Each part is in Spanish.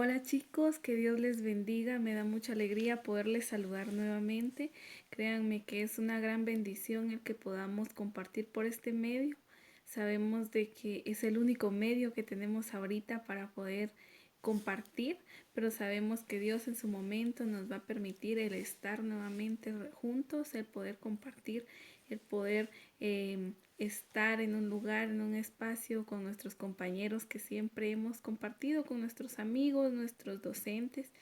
Hola chicos, que Dios les bendiga, me da mucha alegría poderles saludar nuevamente. Créanme que es una gran bendición el que podamos compartir por este medio. Sabemos de que es el único medio que tenemos ahorita para poder compartir, pero sabemos que Dios en su momento nos va a permitir el estar nuevamente juntos, el poder compartir, el poder estar en un lugar, en un espacio con nuestros compañeros que siempre hemos compartido, con nuestros amigos, nuestros docentes,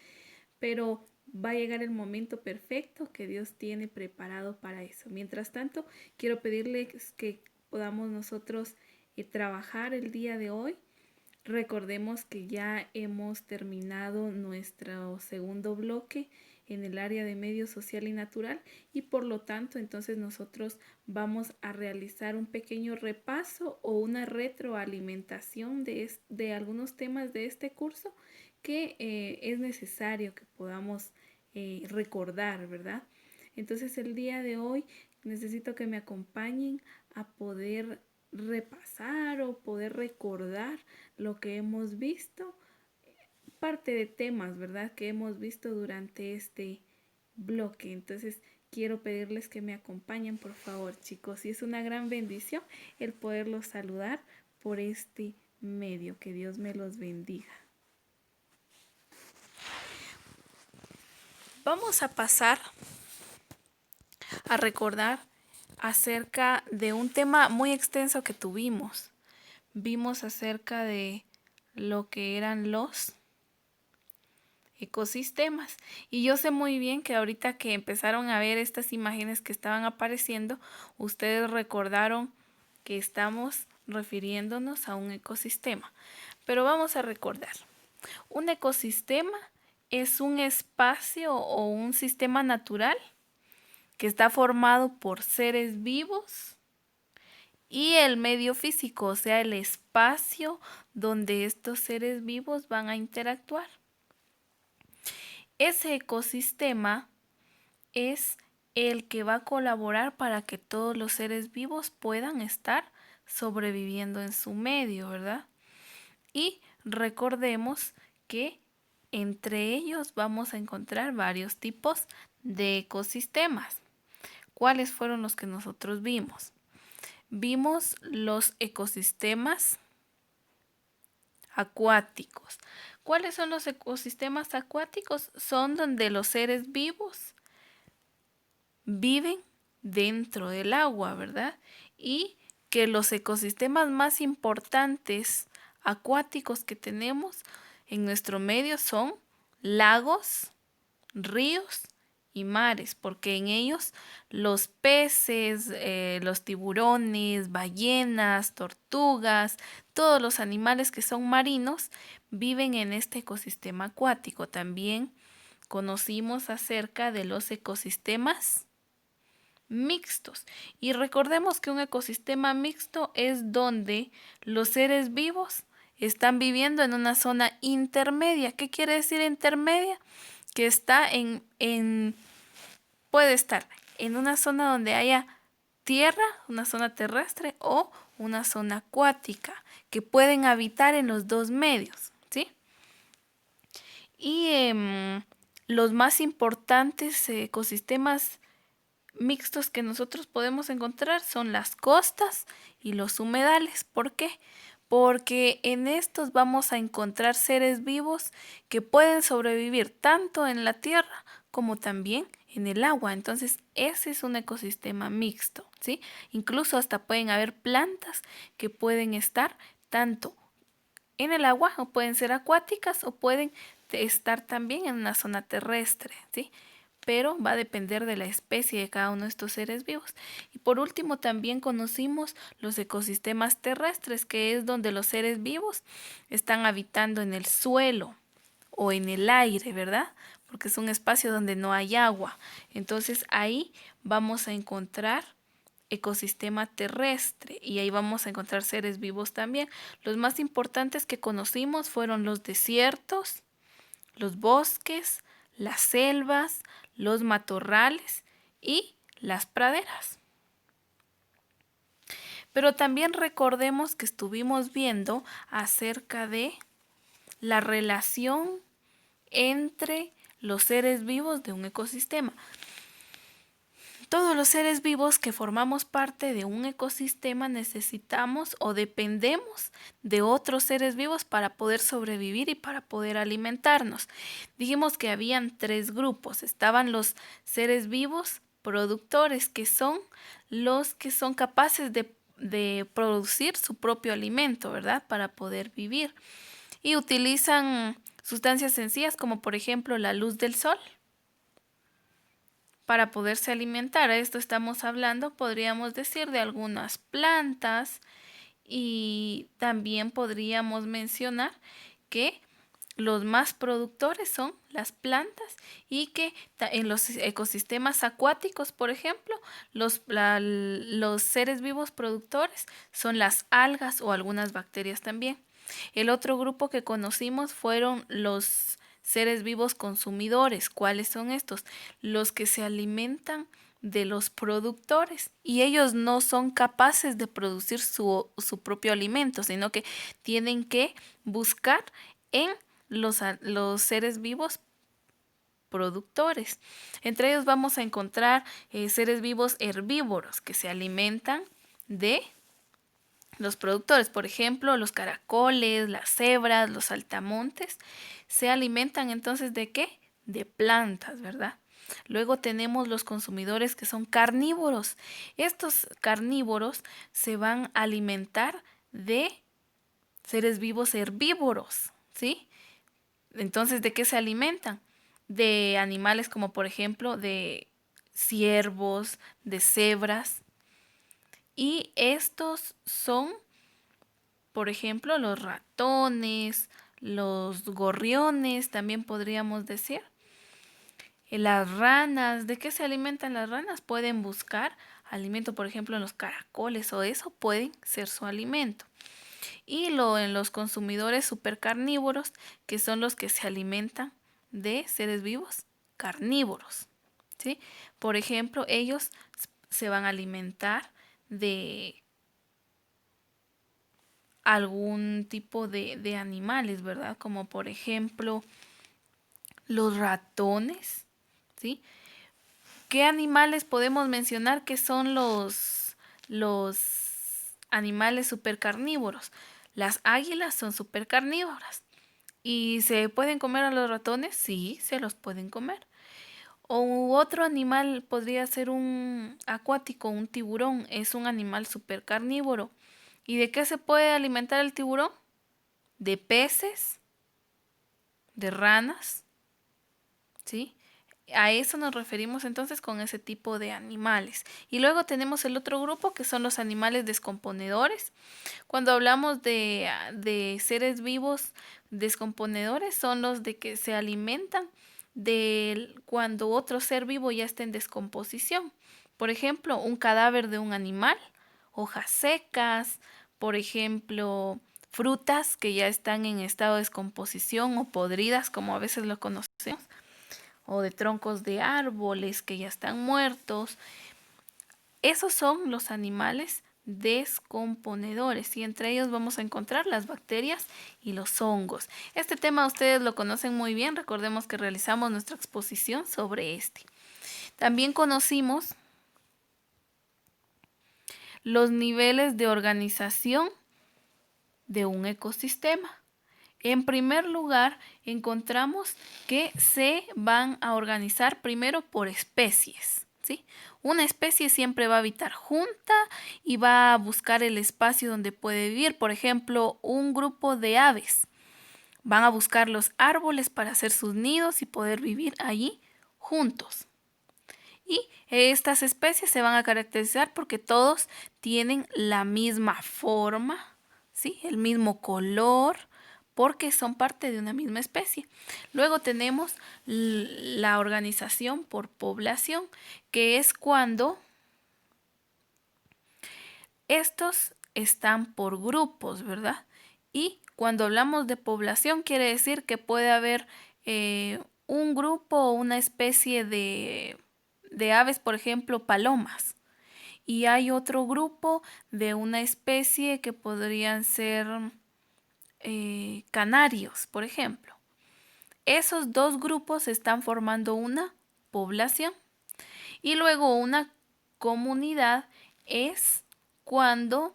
pero va a llegar el momento perfecto que Dios tiene preparado para eso. Mientras tanto, quiero pedirles que podamos nosotros trabajar el día de hoy. Recordemos que ya hemos terminado nuestro segundo bloque en el área de medio social y natural y por lo tanto entonces nosotros vamos a realizar un pequeño repaso o una retroalimentación de algunos temas de este curso que es necesario que podamos recordar, ¿verdad? Entonces el día de hoy necesito que me acompañen a poder repasar o poder recordar lo que hemos visto, parte de temas, ¿verdad? Que hemos visto durante este bloque. Entonces, quiero pedirles que me acompañen, por favor, chicos. Y es una gran bendición el poderlos saludar por este medio. Que Dios me los bendiga. Vamos a pasar a recordar acerca de un tema muy extenso que tuvimos. Vimos acerca de lo que eran los ecosistemas. Y yo sé muy bien que ahorita que empezaron a ver estas imágenes que estaban apareciendo, ustedes recordaron que estamos refiriéndonos a un ecosistema. Pero vamos a recordar. Un ecosistema es un espacio o un sistema natural que está formado por seres vivos y el medio físico, o sea, el espacio donde estos seres vivos van a interactuar. Ese ecosistema es el que va a colaborar para que todos los seres vivos puedan estar sobreviviendo en su medio, ¿verdad? Y recordemos que entre ellos vamos a encontrar varios tipos de ecosistemas. ¿Cuáles fueron los que nosotros vimos? Vimos los ecosistemas acuáticos. ¿Cuáles son los ecosistemas acuáticos? Son donde los seres vivos viven dentro del agua, ¿verdad? Y que los ecosistemas más importantes acuáticos que tenemos en nuestro medio son lagos, ríos y mares, porque en ellos los peces, los tiburones, ballenas, tortugas, todos los animales que son marinos viven en este ecosistema acuático. También conocimos acerca de los ecosistemas mixtos. Y recordemos que un ecosistema mixto es donde los seres vivos están viviendo en una zona intermedia. ¿Qué quiere decir intermedia? Que está puede estar en una zona donde haya tierra, una zona terrestre o una zona acuática, que pueden habitar en los dos medios, ¿sí? Y los más importantes ecosistemas mixtos que nosotros podemos encontrar son las costas y los humedales. ¿Por qué? Porque en estos vamos a encontrar seres vivos que pueden sobrevivir tanto en la tierra como también en el agua. Entonces, ese es un ecosistema mixto, ¿sí? Incluso hasta pueden haber plantas que pueden estar tanto en el agua o pueden ser acuáticas o pueden estar también en una zona terrestre, ¿sí? Pero va a depender de la especie de cada uno de estos seres vivos. Y por último también conocimos los ecosistemas terrestres, que es donde los seres vivos están habitando en el suelo o en el aire, ¿verdad? Porque es un espacio donde no hay agua. Entonces ahí vamos a encontrar ecosistema terrestre y ahí vamos a encontrar seres vivos también. Los más importantes que conocimos fueron los desiertos, los bosques, las selvas, los matorrales y las praderas. Pero también recordemos que estuvimos viendo acerca de la relación entre los seres vivos de un ecosistema. Todos los seres vivos que formamos parte de un ecosistema necesitamos o dependemos de otros seres vivos para poder sobrevivir y para poder alimentarnos. Dijimos que habían 3 grupos. Estaban los seres vivos productores, que son los que son capaces de producir su propio alimento, ¿verdad? Para poder vivir. Y utilizan sustancias sencillas como por ejemplo la luz del sol para poderse alimentar. A esto estamos hablando, podríamos decir, de algunas plantas, y también podríamos mencionar que los más productores son las plantas, y que en los ecosistemas acuáticos, por ejemplo, los seres vivos productores son las algas o algunas bacterias también. El otro grupo que conocimos fueron los seres vivos consumidores. ¿Cuáles son estos? Los que se alimentan de los productores, y ellos no son capaces de producir su propio alimento, sino que tienen que buscar en los seres vivos productores. Entre ellos vamos a encontrar seres vivos herbívoros que se alimentan de los productores. Por ejemplo, los caracoles, las cebras, los saltamontes se alimentan entonces ¿de qué? De plantas, ¿verdad? Luego tenemos los consumidores que son carnívoros. Estos carnívoros se van a alimentar de seres vivos herbívoros, ¿sí? Entonces, ¿de qué se alimentan? De animales como por ejemplo de ciervos, de cebras. Y estos son, por ejemplo, los ratones, los gorriones, también podríamos decir. Las ranas, ¿de qué se alimentan las ranas? Pueden buscar alimento, por ejemplo, en los caracoles, o eso pueden ser su alimento. Y en los consumidores supercarnívoros, que son los que se alimentan de seres vivos carnívoros, ¿sí? Por ejemplo, ellos se van a alimentar de algún tipo de animales, ¿verdad? Como por ejemplo los ratones, ¿sí? ¿Qué animales podemos mencionar que son los animales supercarnívoros? Las águilas son supercarnívoras. ¿Y se pueden comer a los ratones? Sí, se los pueden comer. O otro animal podría ser un acuático, un tiburón. Es un animal supercarnívoro. ¿Y de qué se puede alimentar el tiburón? De peces, de ranas, ¿sí? A eso nos referimos entonces con ese tipo de animales. Y luego tenemos el otro grupo que son los animales descomponedores. Cuando hablamos de seres vivos descomponedores, son los de que se alimentan de cuando otro ser vivo ya está en descomposición. Por ejemplo, un cadáver de un animal, hojas secas, por ejemplo, frutas que ya están en estado de descomposición o podridas, como a veces lo conocemos, o de troncos de árboles que ya están muertos. Esos son los animales descomponedores, y entre ellos vamos a encontrar las bacterias y los hongos. Este tema ustedes lo conocen muy bien, recordemos que realizamos nuestra exposición sobre este. También conocimos los niveles de organización de un ecosistema. En primer lugar, encontramos que se van a organizar primero por especies, ¿sí? Una especie siempre va a habitar junta y va a buscar el espacio donde puede vivir. Por ejemplo, un grupo de aves van a buscar los árboles para hacer sus nidos y poder vivir allí juntos. Y estas especies se van a caracterizar porque todos tienen la misma forma, ¿sí? El mismo color, porque son parte de una misma especie. Luego tenemos la organización por población, que es cuando estos están por grupos, ¿verdad? Y cuando hablamos de población quiere decir que puede haber un grupo o una especie de aves, por ejemplo, palomas. Y hay otro grupo de una especie que podrían ser canarios, por ejemplo. Esos dos grupos están formando una población. Y luego una comunidad es cuando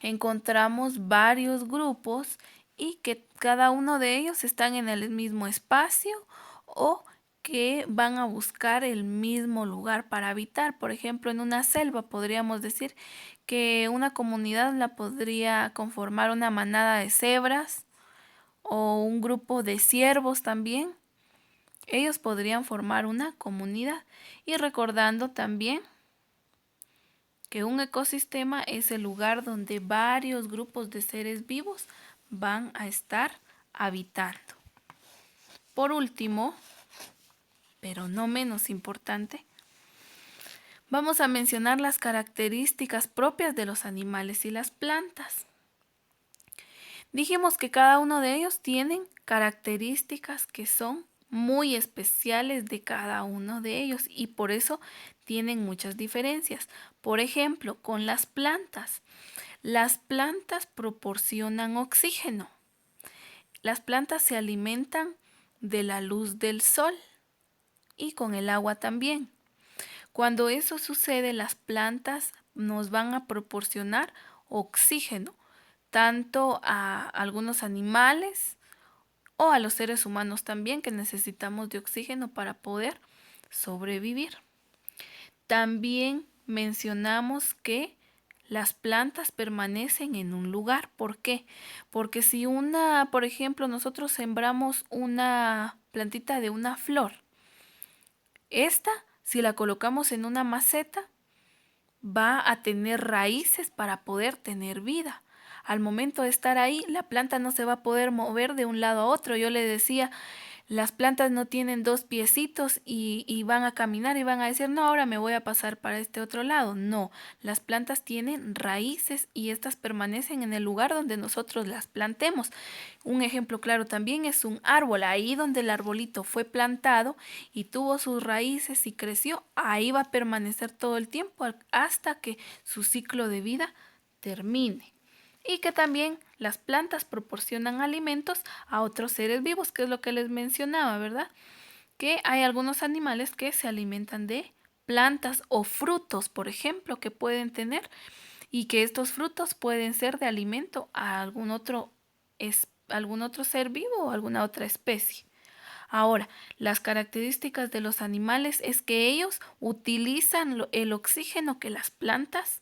encontramos varios grupos y que cada uno de ellos están en el mismo espacio o que van a buscar el mismo lugar para habitar. Por ejemplo, en una selva podríamos decir que una comunidad la podría conformar una manada de cebras o un grupo de ciervos también. Ellos podrían formar una comunidad. Y recordando también que un ecosistema es el lugar donde varios grupos de seres vivos van a estar habitando. Por último, pero no menos importante, vamos a mencionar las características propias de los animales y las plantas. Dijimos que cada uno de ellos tienen características que son muy especiales de cada uno de ellos y por eso tienen muchas diferencias. Por ejemplo, con las plantas. Las plantas proporcionan oxígeno. Las plantas se alimentan de la luz del sol y con el agua también. Cuando eso sucede, las plantas nos van a proporcionar oxígeno, tanto a algunos animales o a los seres humanos también, que necesitamos de oxígeno para poder sobrevivir. También mencionamos que las plantas permanecen en un lugar. ¿Por qué? Porque si por ejemplo, nosotros sembramos una plantita de una flor, si la colocamos en una maceta, va a tener raíces para poder tener vida. Al momento de estar ahí, la planta no se va a poder mover de un lado a otro. Yo le decía, las plantas no tienen dos piecitos y van a caminar y van a decir, no, ahora me voy a pasar para este otro lado. No, las plantas tienen raíces y estas permanecen en el lugar donde nosotros las plantemos. Un ejemplo claro también es un árbol. Ahí donde el arbolito fue plantado y tuvo sus raíces y creció, ahí va a permanecer todo el tiempo hasta que su ciclo de vida termine. Y que también las plantas proporcionan alimentos a otros seres vivos, que es lo que les mencionaba, ¿verdad? Que hay algunos animales que se alimentan de plantas o frutos, por ejemplo, que pueden tener y que estos frutos pueden ser de alimento a algún otro ser vivo o alguna otra especie. Ahora, las características de los animales es que ellos utilizan el oxígeno que las plantas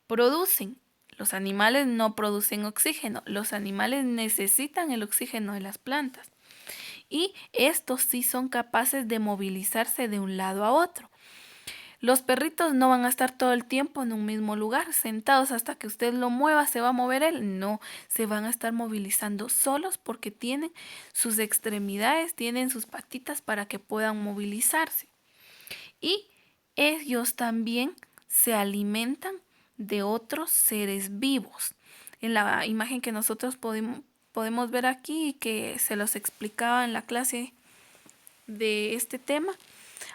producen. Los animales no producen oxígeno, los animales necesitan el oxígeno de las plantas y estos sí son capaces de movilizarse de un lado a otro. Los perritos no van a estar todo el tiempo en un mismo lugar, sentados hasta que usted lo mueva, ¿se va a mover él? No, se van a estar movilizando solos porque tienen sus extremidades, tienen sus patitas para que puedan movilizarse. Y ellos también se alimentan de otros seres vivos. En la imagen que nosotros podemos ver aquí y que se los explicaba en la clase de este tema,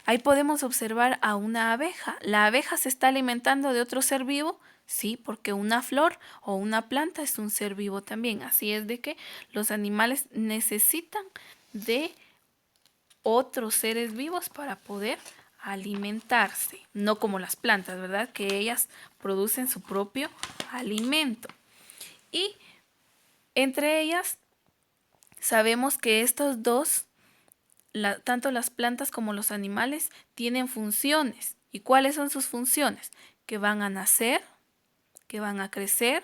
ahí podemos observar a una abeja. ¿La abeja se está alimentando de otro ser vivo? Sí, porque una flor o una planta es un ser vivo también. Así es de que los animales necesitan de otros seres vivos para poder alimentarse, no como las plantas, ¿verdad? Que ellas producen su propio alimento. Y entre ellas sabemos que estos dos, tanto las plantas como los animales, tienen funciones. ¿Y cuáles son sus funciones? Que van a nacer, que van a crecer,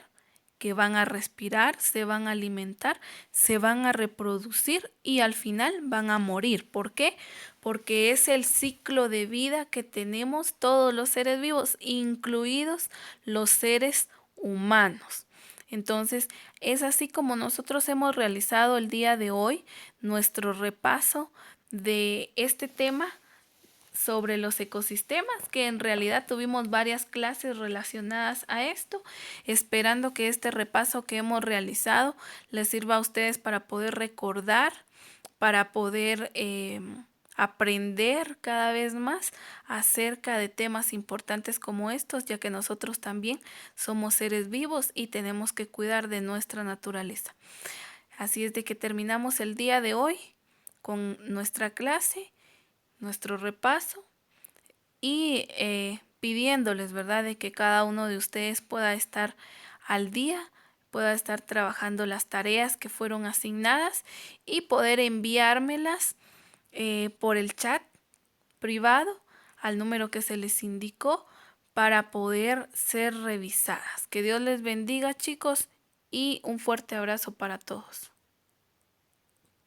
que van a respirar, se van a alimentar, se van a reproducir y al final van a morir. ¿Por qué? Porque es el ciclo de vida que tenemos todos los seres vivos, incluidos los seres humanos. Entonces, es así como nosotros hemos realizado el día de hoy nuestro repaso de este tema sobre los ecosistemas, que en realidad tuvimos varias clases relacionadas a esto, esperando que este repaso que hemos realizado les sirva a ustedes para poder recordar, para poder aprender cada vez más acerca de temas importantes como estos, ya que nosotros también somos seres vivos y tenemos que cuidar de nuestra naturaleza. Así es de que terminamos el día de hoy con nuestra clase, nuestro repaso y pidiéndoles, ¿verdad?, de que cada uno de ustedes pueda estar al día, pueda estar trabajando las tareas que fueron asignadas y poder enviármelas por el chat privado al número que se les indicó para poder ser revisadas. Que Dios les bendiga, chicos, y un fuerte abrazo para todos.